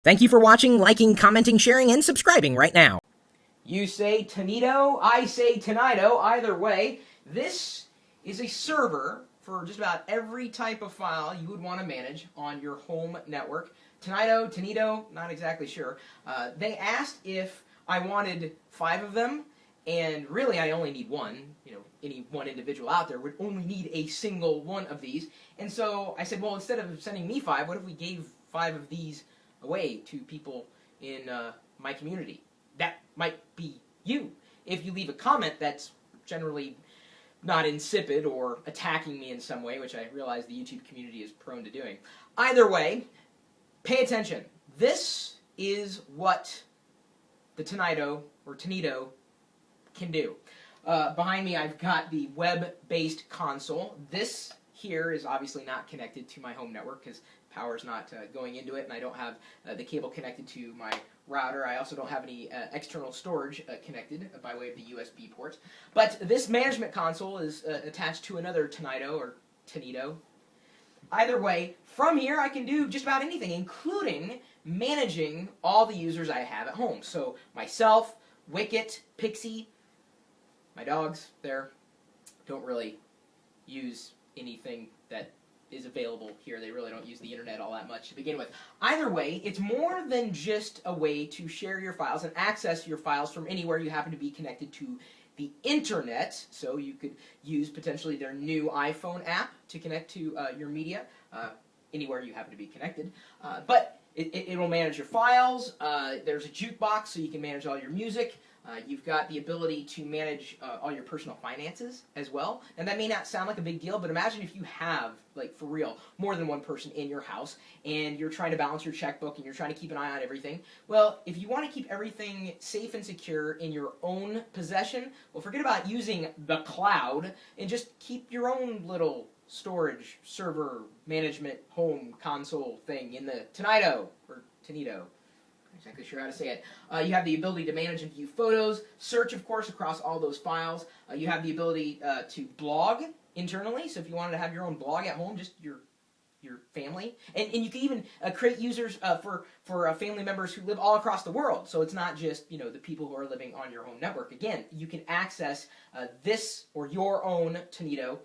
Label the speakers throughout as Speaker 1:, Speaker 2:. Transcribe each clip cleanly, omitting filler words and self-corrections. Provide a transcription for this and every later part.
Speaker 1: Thank you for watching, liking, commenting, sharing, and subscribing right now.
Speaker 2: You say Tonido, I say Tonido. Either way, this is a server for just about every type of file you would want to manage on your home network. Tonido, not exactly sure. They asked if I wanted 5 of them, and really I only need one. Any one individual out there would only need a single one of these. And so I said, well, instead of sending me 5, what if we gave 5 of these away to people in my community? That might be you. If you leave a comment that's generally not insipid or attacking me in some way, which I realize the YouTube community is prone to doing. Either way, pay attention. This is what the Tonido can do. Behind me, I've got the web-based console. This here is obviously not connected to my home network because power's not going into it, and I don't have the cable connected to my router. I also don't have any external storage connected by way of the USB port. But this management console is attached to another Tonido. Either way, from here I can do just about anything, including managing all the users I have at home. So myself, Wicket, Pixie, my dogs there don't really use anything that is available here. They really don't use the internet all that much to begin with. Either way, it's more than just a way to share your files and access your files from anywhere you happen to be connected to the internet. So you could use potentially their new iPhone app to connect to your media anywhere you happen to be connected. But it will manage your files. There's a jukebox so you can manage all your music. You've got the ability to manage all your personal finances as well. And that may not sound like a big deal, but imagine if you have, like for real, more than one person in your house and you're trying to balance your checkbook and you're trying to keep an eye on everything. Well, if you want to keep everything safe and secure in your own possession, well, forget about using the cloud and just keep your own little storage, server, management, home console thing in the Tonido. Exactly sure how to say it. You have the ability to manage and view photos, search, of course, across all those files. You have the ability to blog internally, so if you wanted to have your own blog at home, just your family. And you can even create users for family members who live all across the world, so it's not just the people who are living on your home network. Again, you can access this or your own Tonido,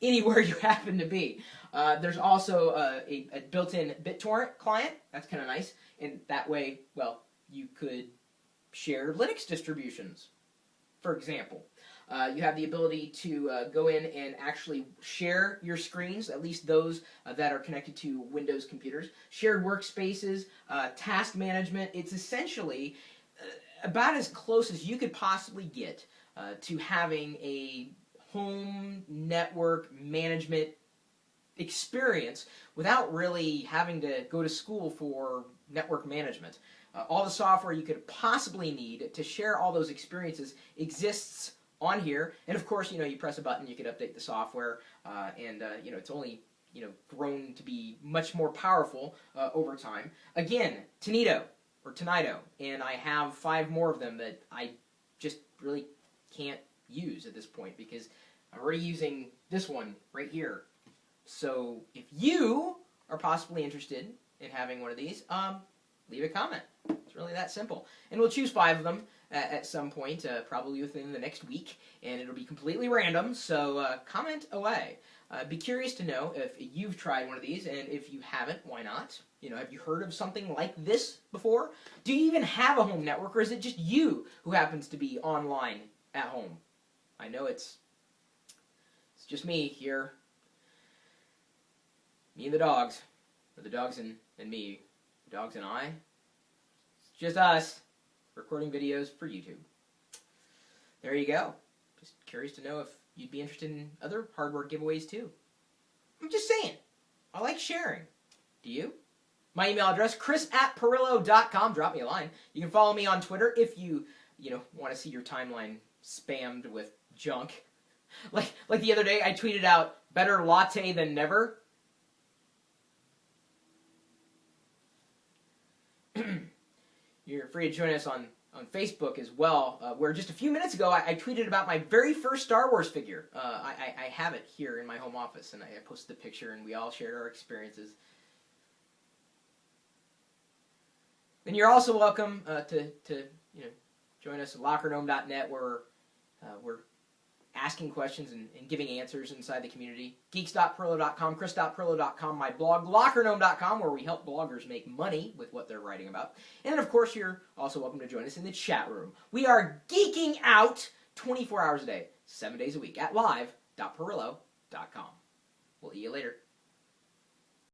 Speaker 2: anywhere you happen to be. There's also a built-in BitTorrent client. That's kind of nice. And that way, well, you could share Linux distributions, for example. You have the ability to go in and actually share your screens, at least those that are connected to Windows computers. Shared workspaces, task management. It's essentially about as close as you could possibly get to having a home network management experience without really having to go to school for network management. All the software you could possibly need to share all those experiences exists on here, and of course, you press a button, you can update the software, and it's only grown to be much more powerful over time. Again, Tonido, and I have 5 more of them that I just really can't use at this point because I'm already using this one right here. So if you are possibly interested in having one of these, leave a comment. It's really that simple. And we'll choose 5 of them at some point, probably within the next week, and it'll be completely random, so comment away. Be curious to know if you've tried one of these, and if you haven't, why not? Have you heard of something like this before? Do you even have a home network, or is it just you who happens to be online at home? I know it's just me here. Me and the dogs. Or the dogs and me. The dogs and I. It's just us recording videos for YouTube. There you go. Just curious to know if you'd be interested in other hardware giveaways too. I'm just saying. I like sharing. Do you? My email address, chris@pirillo.com. Drop me a line. You can follow me on Twitter if you want to see your timeline spammed with junk. Like the other day, I tweeted out, better latte than never. You're free to join us on Facebook as well, where just a few minutes ago I tweeted about my very first Star Wars figure. I have it here in my home office, and I posted the picture, and we all shared our experiences. And you're also welcome to join us at lockergnome.net, where we're asking questions and giving answers inside the community. Geeks.Pirillo.com, Chris.Pirillo.com, my blog, lockergnome.com, where we help bloggers make money with what they're writing about. And then, of course, you're also welcome to join us in the chat room. We are geeking out 24 hours a day, 7 days a week at live.pirillo.com. We'll see you later.